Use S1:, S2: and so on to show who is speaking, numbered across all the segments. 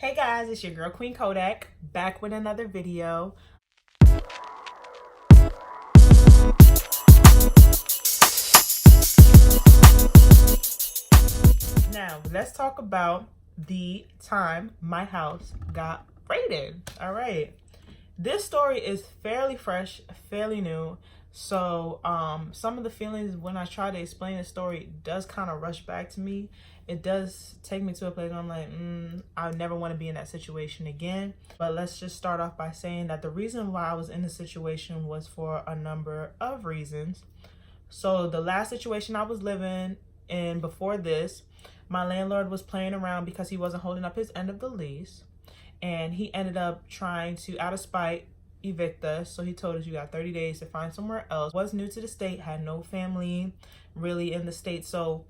S1: Hey guys, it's your girl Queen Kodak back with another video. Now let's talk about the time my house got raided. All right, this story is fairly fresh, fairly new. So some of the feelings when I try to explain the story does kind of rush back to me. It does take me to a place where I'm like, I never want to be in that situation again. But let's just start off by saying that the reason why I was in the situation was for a number of reasons. So the last situation I was living in before this, my landlord was playing around because he wasn't holding up his end of the lease. And he ended up trying to, out of spite, evict us. So he told us you got 30 days to find somewhere else. Was new to the state, had no family really in the state. So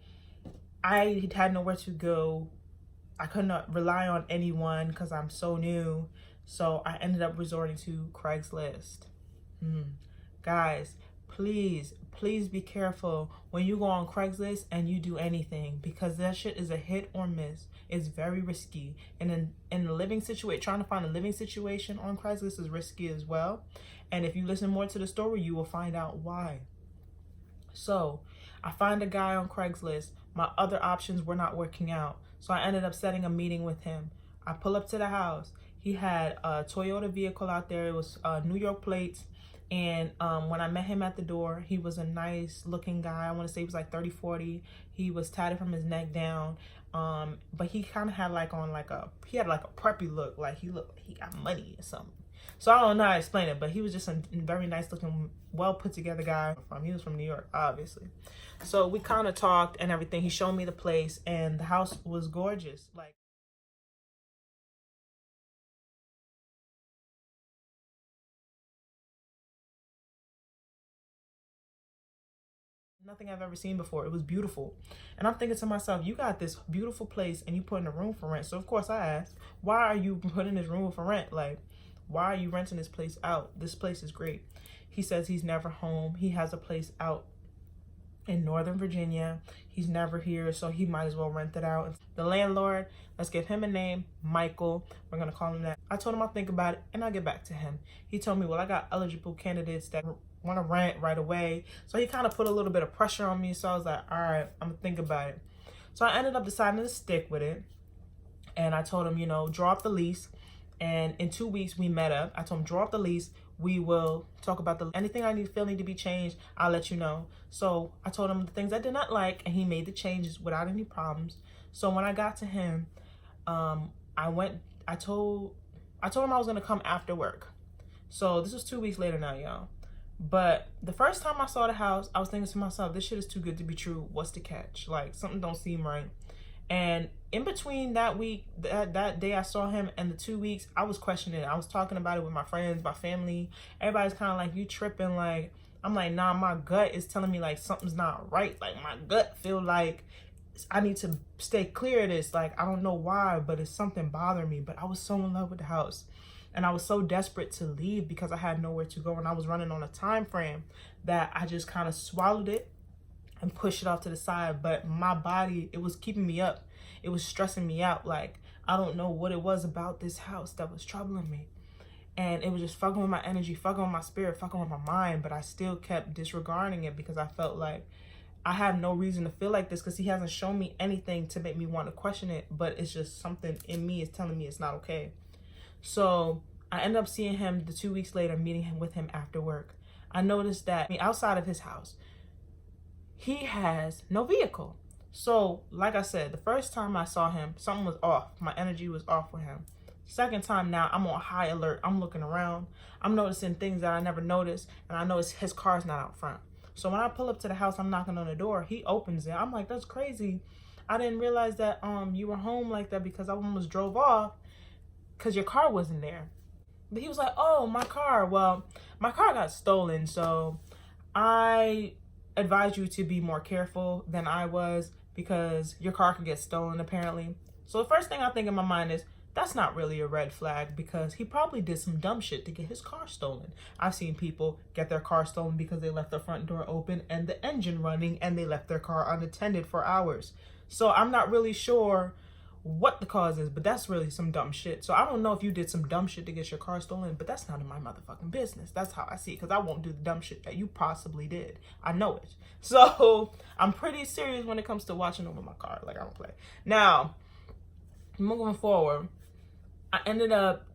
S1: I had nowhere to go. I could not rely on anyone because I'm so new. So I ended up resorting to Craigslist. Guys, please be careful when you go on Craigslist and you do anything, because that shit is a hit or miss. It's very risky. And in a living situation, trying to find a living situation on Craigslist is risky as well. And if you listen more to the story, you will find out why. So I find a guy on Craigslist. My other options were not working out. So I ended up setting a meeting with him. I pull up to the house. He had a Toyota vehicle out there. It was New York plates. And when I met him at the door, he was a nice looking guy. I want to say he was like 30, 40. He was tatted from his neck down. But he kind of had like on like he had like a preppy look. Like he looked like he got money or something. So I don't know how to explain it, but he was just a very nice looking, well put together guy. He was from New York, obviously. So we kind of talked and everything. He showed me the place, and the house was gorgeous. Like, nothing I've ever seen before. It was beautiful. And I'm thinking to myself, you got this beautiful place and you putting a room for rent. So of course I asked, why are you putting this room for rent? Like, why are you renting this place out? This place is great. He says he's never home. He has a place out in Northern Virginia. He's never here, so he might as well rent it out. The landlord, let's give him a name, Michael. We're gonna call him that. I told him I'll think about it and I'll get back to him. He told me, well, I got eligible candidates that want to rent right away. So he kind of put a little bit of pressure on me. So I was like, all right, I'm gonna think about it. So I ended up deciding to stick with it. And I told him, you know, draw up the lease. And in 2 weeks we met up. I told him, draw up the lease. We will talk about anything I feel need to be changed. I'll let you know. So I told him the things I did not like, and he made the changes without any problems. So when I got to him, I told him I was gonna come after work. So this was 2 weeks later now, y'all. But the first time I saw the house, I was thinking to myself, this shit is too good to be true. What's the catch? Like, something don't seem right. And in between that week, that day I saw him, and the 2 weeks, I was questioning it. I was talking about it with my friends, my family. Everybody's kind of like, you tripping. Like, I'm like, nah, my gut is telling me like something's not right. Like, my gut feel like I need to stay clear of this. Like, I don't know why, but it's something bothering me. But I was so in love with the house. And I was so desperate to leave because I had nowhere to go. And I was running on a time frame that I just kind of swallowed it and push it off to the side. But my body, it was keeping me up. It was stressing me out. Like, I don't know what it was about this house that was troubling me. And it was just fucking with my energy, fucking with my spirit, fucking with my mind. But I still kept disregarding it because I felt like I have no reason to feel like this, because he hasn't shown me anything to make me want to question it. But it's just something in me is telling me it's not okay. So I ended up seeing him the 2 weeks later, meeting him with him after work. I noticed that outside of his house, he has no vehicle. So, like I said, the first time I saw him, something was off. My energy was off with him. Second time now, I'm on high alert. I'm looking around. I'm noticing things that I never noticed. And I notice his car's not out front. So when I pull up to the house, I'm knocking on the door. He opens it. I'm like, that's crazy. I didn't realize that you were home like that, because I almost drove off because your car wasn't there. But he was like, oh, my car. Well, my car got stolen. So I advise you to be more careful than I was, because your car could get stolen apparently. So the first thing I think in my mind is, that's not really a red flag, because he probably did some dumb shit to get his car stolen. I've seen people get their car stolen because they left the front door open and the engine running, and they left their car unattended for hours. So I'm not really sure what the cause is, but that's really some dumb shit. So I don't know if you did some dumb shit to get your car stolen, but that's none of my motherfucking business. That's how I see it, because I won't do the dumb shit that you possibly did. I know it. So I'm pretty serious when it comes to watching over my car. Like, I don't play. Now, moving forward, I ended up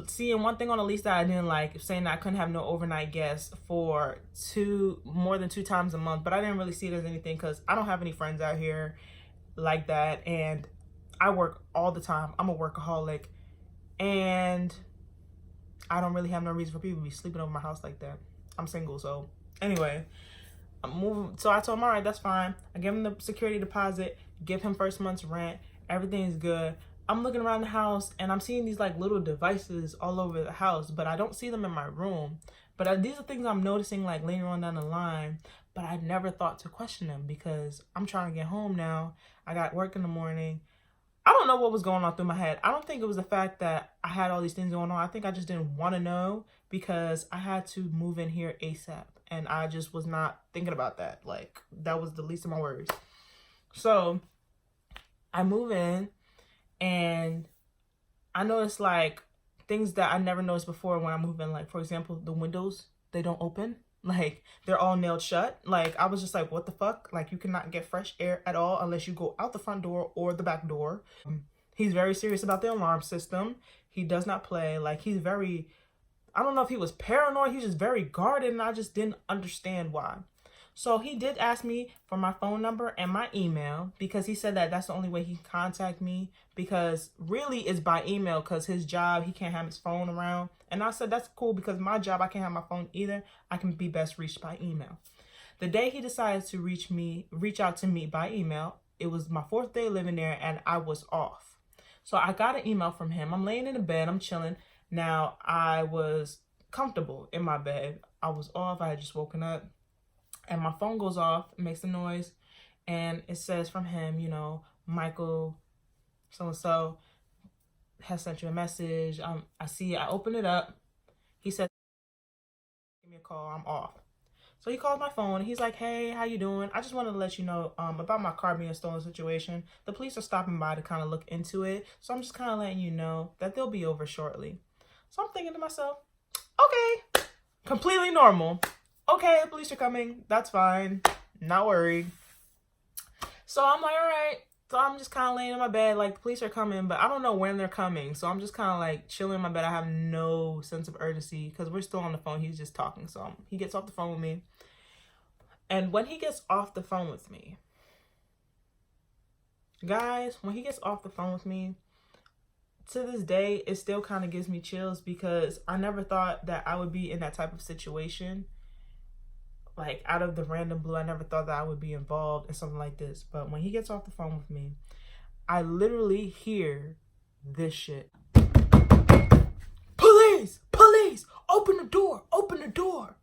S1: seeing one thing on the lease that I didn't like, saying that I couldn't have no overnight guests for more than 2 times a month. But I didn't really see it as anything, because I don't have any friends out here like that, and I work all the time. I'm a workaholic, and I don't really have no reason for people to be sleeping over my house like that. I'm single, so anyway, I'm moving. So I told him, all right, that's fine. I give him the security deposit, give him first month's rent. Everything's good. I'm looking around the house, and I'm seeing these like little devices all over the house, but I don't see them in my room. But these are things I'm noticing like later on down the line, but I never thought to question them, because I'm trying to get home now. I got work in the morning. I don't know what was going on through my head. I don't think it was the fact that I had all these things going on. I think I just didn't want to know, because I had to move in here ASAP, and I just was not thinking about that. Like, that was the least of my worries. So I move in, and I noticed like things that I never noticed before when I move in. Like, for example, the windows, they don't open. Like, they're all nailed shut. Like, I was just like, what the fuck? Like, you cannot get fresh air at all unless you go out the front door or the back door. He's very serious about the alarm system. He does not play. Like, he's very, I don't know if he was paranoid. He's just very guarded, and I just didn't understand why. So he did ask me for my phone number and my email, because he said that that's the only way he can contact me, because really it's by email, because his job, he can't have his phone around. And I said, that's cool, because my job, I can't have my phone either. I can be best reached by email. The day he decided to reach out to me by email, it was my 4th day living there, and I was off. So I got an email from him. I'm laying in the bed, I'm chilling. Now, I was comfortable in my bed. I was off, I had just woken up. And my phone goes off, it makes a noise, and it says from him, you know, Michael so-and-so has sent you a message. I see it, I open it up. He said, give me a call, I'm off. So he calls my phone, and he's like, hey, how you doing? I just wanted to let you know about my car being stolen situation. The police are stopping by to kind of look into it. So I'm just kind of letting you know that they'll be over shortly. So I'm thinking to myself, okay, completely normal. Okay, the police are coming. That's fine. Not worried. So I'm like, all right. So I'm just kind of laying in my bed, like, the police are coming, but I don't know when they're coming. So I'm just kind of like chilling in my bed. I have no sense of urgency, because we're still on the phone. He's just talking. So he gets off the phone with me. And when he gets off the phone with me, guys, when he gets off the phone with me, to this day, it still kind of gives me chills, because I never thought that I would be in that type of situation. Like, out of the random blue, I never thought that I would be involved in something like this. But when he gets off the phone with me, I literally hear this shit. Police! Police! Open the door! Open the door!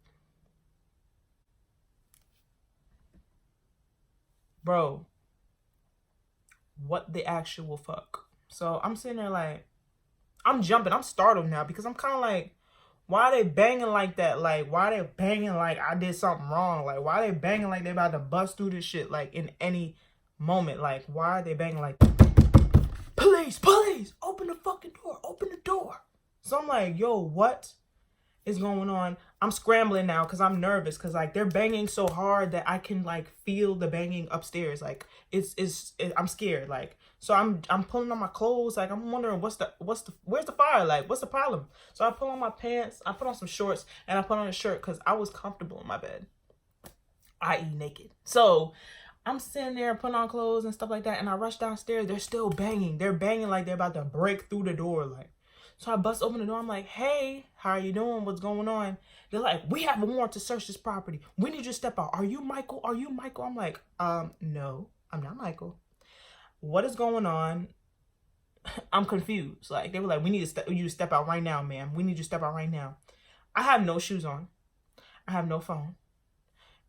S1: Bro, what the actual fuck? So I'm sitting there like, I'm jumping. I'm startled now, because I'm kind of like, why are they banging like that? Like, why are they banging like I did something wrong? Like, why are they banging like they about to bust through this shit, like, in any moment? Like, why are they banging like, police, police, open the fucking door, open the door. So I'm like, yo, what is going on? I'm scrambling now, because I'm nervous, because like they're banging so hard that I can like feel the banging upstairs. Like, I'm scared. Like, so I'm pulling on my clothes. Like, I'm wondering where's the fire? Like, what's the problem? So I pull on my pants, I put on some shorts, and I put on a shirt, because I was comfortable in my bed, i.e. naked. So I'm sitting there putting on clothes and stuff like that, and I rush downstairs. They're still banging. They're banging like they're about to break through the door. Like, so I bust open the door. I'm like, hey, how are you doing? What's going on? They're like, we have a warrant to search this property. We need you to step out. Are you Michael? Are you Michael? I'm like, no, I'm not Michael. What is going on? I'm confused. Like, they were like, we need you to step out right now, ma'am. We need you to step out right now. I have no shoes on. I have no phone,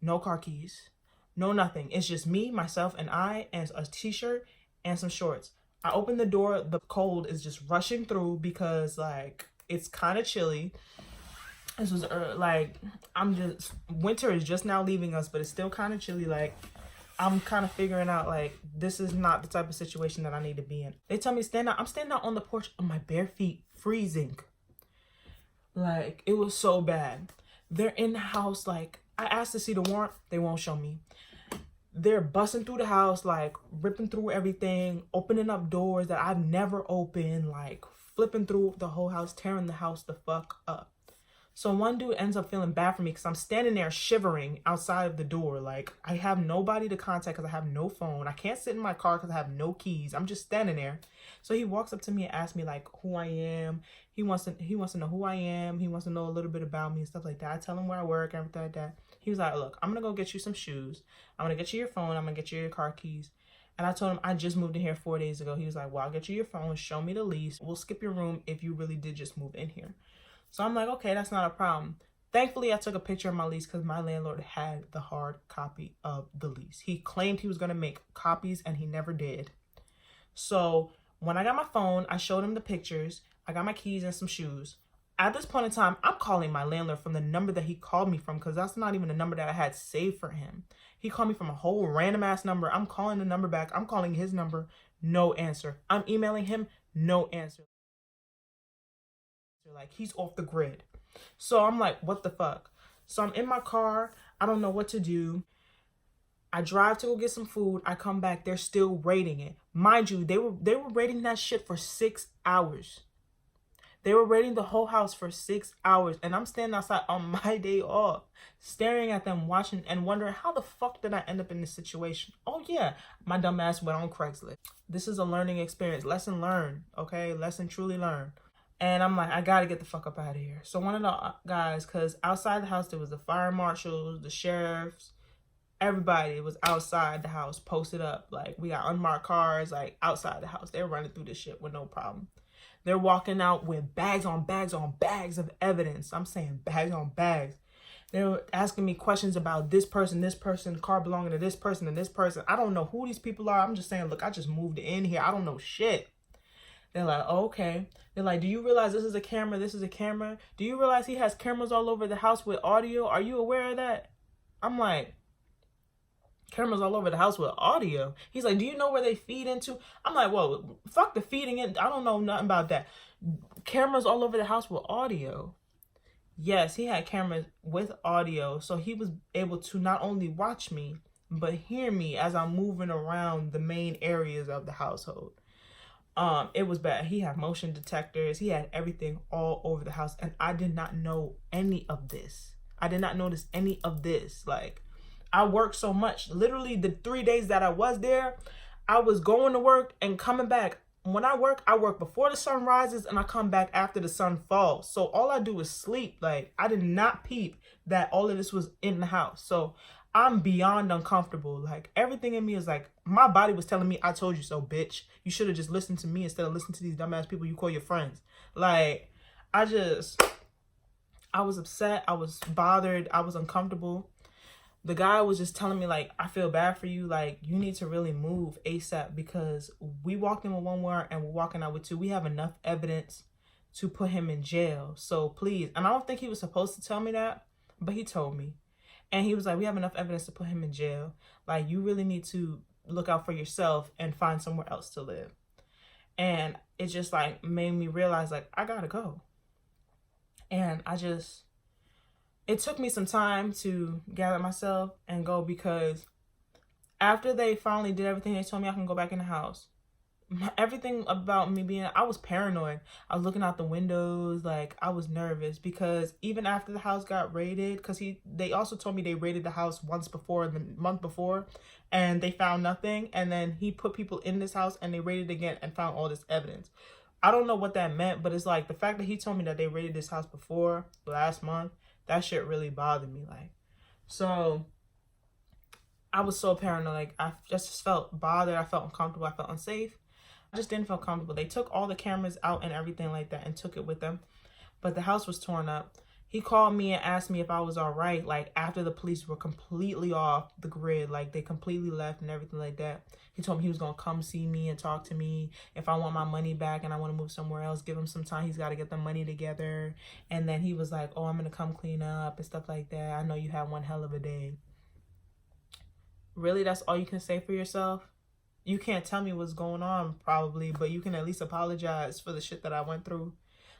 S1: no car keys, no nothing. It's just me, myself, and I, and a t-shirt and some shorts. I open the door. The cold is just rushing through, because like it's kind of chilly. This was like, winter is just now leaving us, but it's still kind of chilly. Like, I'm kind of figuring out, like, this is not the type of situation that I need to be in. They tell me stand out. I'm standing out on the porch on my bare feet, freezing. Like, it was so bad. They're in the house. Like, I asked to see the warrant. They won't show me. They're busting through the house, like, ripping through everything, opening up doors that I've never opened, like, flipping through the whole house, tearing the house the fuck up. So one dude ends up feeling bad for me because I'm standing there shivering outside of the door. Like, I have nobody to contact because I have no phone. I can't sit in my car because I have no keys. I'm just standing there. So he walks up to me and asks me, like, who I am. He wants to know who I am. He wants to know a little bit about me and stuff like that. I tell him where I work, everything like that. He was like, look, I'm going to go get you some shoes. I'm going to get you your phone. I'm going to get you your car keys. And I told him I just moved in here 4 days ago. He was like, well, I'll get you your phone. Show me the lease. We'll skip your room if you really did just move in here. So I'm like, okay, that's not a problem. Thankfully, I took a picture of my lease because my landlord had the hard copy of the lease. He claimed he was going to make copies and he never did. So when I got my phone, I showed him the pictures. I got my keys and some shoes. At this point in time, I'm calling my landlord from the number that he called me from because that's not even the number that I had saved for him. He called me from a whole random ass number. I'm calling the number back. I'm calling his number. No answer. I'm emailing him. No answer. Like, he's off the grid. So I'm like, what the fuck? So I'm in my car. I don't know what to do. I drive to go get some food. I come back. They're still raiding it. Mind you, they were raiding that shit for 6 hours. They were raiding the whole house for 6 hours. And I'm standing outside on my day off, staring at them, watching and wondering, how the fuck did I end up in this situation? Oh yeah, my dumb ass went on Craigslist. This is a learning experience. Lesson learned, okay? Lesson truly learned. And I'm like, I gotta get the fuck up out of here. So one of the guys, because outside the house, there was the fire marshals, the sheriffs, everybody was outside the house, posted up. Like, we got unmarked cars, like, outside the house. They're running through this shit with no problem. They're walking out with bags on bags on bags of evidence. I'm saying bags on bags. They were asking me questions about this person, car belonging to this person and this person. I don't know who these people are. I'm just saying, look, I just moved in here. I don't know shit. They're like, oh, okay. They're like, do you realize this is a camera? This is a camera. Do you realize he has cameras all over the house with audio? Are you aware of that? I'm like, cameras all over the house with audio? He's like, do you know where they feed into? I'm like, whoa, fuck the feeding in. I don't know nothing about that. Cameras all over the house with audio. Yes, he had cameras with audio. So he was able to not only watch me, but hear me as I'm moving around the main areas of the household. It was bad. He had motion detectors. He had everything all over the house. And I did not know any of this. I did not notice any of this. Like, I worked so much. Literally the 3 days that I was there, I was going to work and coming back. When I work before the sun rises and I come back after the sun falls. So all I do is sleep. Like, I did not peep that all of this was in the house. So I'm beyond uncomfortable. Like, everything in me is like, my body was telling me, I told you so, bitch. You should have just listened to me instead of listening to these dumbass people you call your friends. Like, I was upset. I was bothered. I was uncomfortable. The guy was just telling me, like, I feel bad for you. Like, you need to really move ASAP because we walked in with one warrant and we're walking out with two. We have enough evidence to put him in jail. So please. And I don't think he was supposed to tell me that, but he told me. And he was like, we have enough evidence to put him in jail. Like, you really need to look out for yourself and find somewhere else to live. And it just, like, made me realize, like, I gotta go. And it took me some time to gather myself and go because after they finally did everything, they told me I can go back in the house. Everything about me I was paranoid. I was looking out the windows, like, I was nervous because even after the house got raided, because they also told me they raided the house once before, the month before, and they found nothing. And then he put people in this house and they raided again and found all this evidence. I don't know what that meant, but it's like the fact that he told me that they raided this house before last month, that shit really bothered me. Like, so I was so paranoid. Like, I just felt bothered. I felt uncomfortable. I felt unsafe. I just didn't feel comfortable. They took all the cameras out and everything like that and took it with them. But the house was torn up. He called me and asked me if I was all right. Like, after the police were completely off the grid, like, they completely left and everything like that. He told me he was going to come see me and talk to me. If I want my money back and I want to move somewhere else, give him some time. He's got to get the money together. And then he was like, oh, I'm going to come clean up and stuff like that. I know you had one hell of a day. Really, that's all you can say for yourself? You can't tell me what's going on probably, but you can at least apologize for the shit that I went through.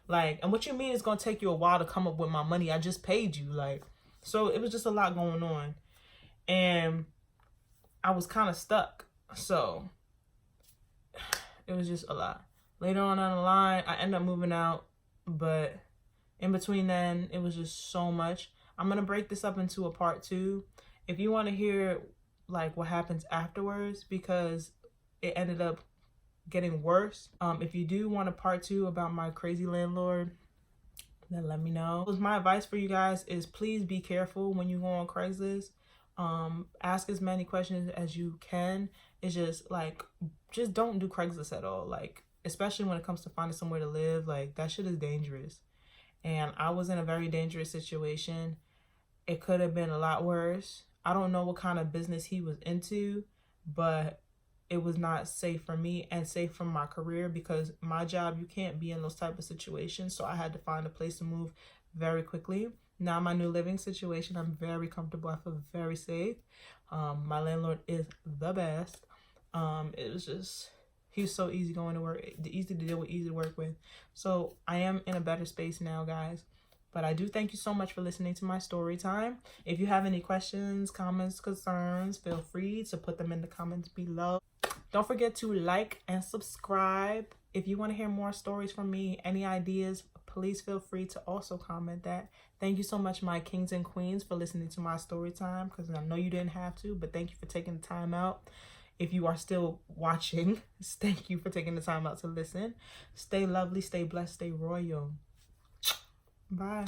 S1: Like, and what you mean it's gonna take you a while to come up with my money? I just paid you. Like, so it was just a lot going on. And I was kind of stuck. So it was just a lot. Later on down the line, I ended up moving out. But in between then, it was just so much. I'm going to break this up into a part 2. If you want to hear like what happens afterwards, because it ended up getting worse. If you do want a part 2 about my crazy landlord, then let me know. My advice for you guys is please be careful when you go on Craigslist. Ask as many questions as you can. It's just like, just don't do Craigslist at all. Like, especially when it comes to finding somewhere to live, like that shit is dangerous. And I was in a very dangerous situation. It could have been a lot worse. I don't know what kind of business he was into, but it was not safe for me and safe for my career, because my job, you can't be in those type of situations. So I had to find a place to move very quickly. Now my new living situation, I'm very comfortable. I feel very safe. My landlord is the best. It was just, he's so easy going to work, easy to deal with, easy to work with. So I am in a better space now, guys. But I do thank you so much for listening to my story time. If you have any questions, comments, concerns, feel free to put them in the comments below. Don't forget to like and subscribe. If you want to hear more stories from me, any ideas, please feel free to also comment that. Thank you so much, my kings and queens, for listening to my story time, because I know you didn't have to, but thank you for taking the time out. If you are still watching, thank you for taking the time out to listen. Stay lovely, stay blessed, stay royal. Bye.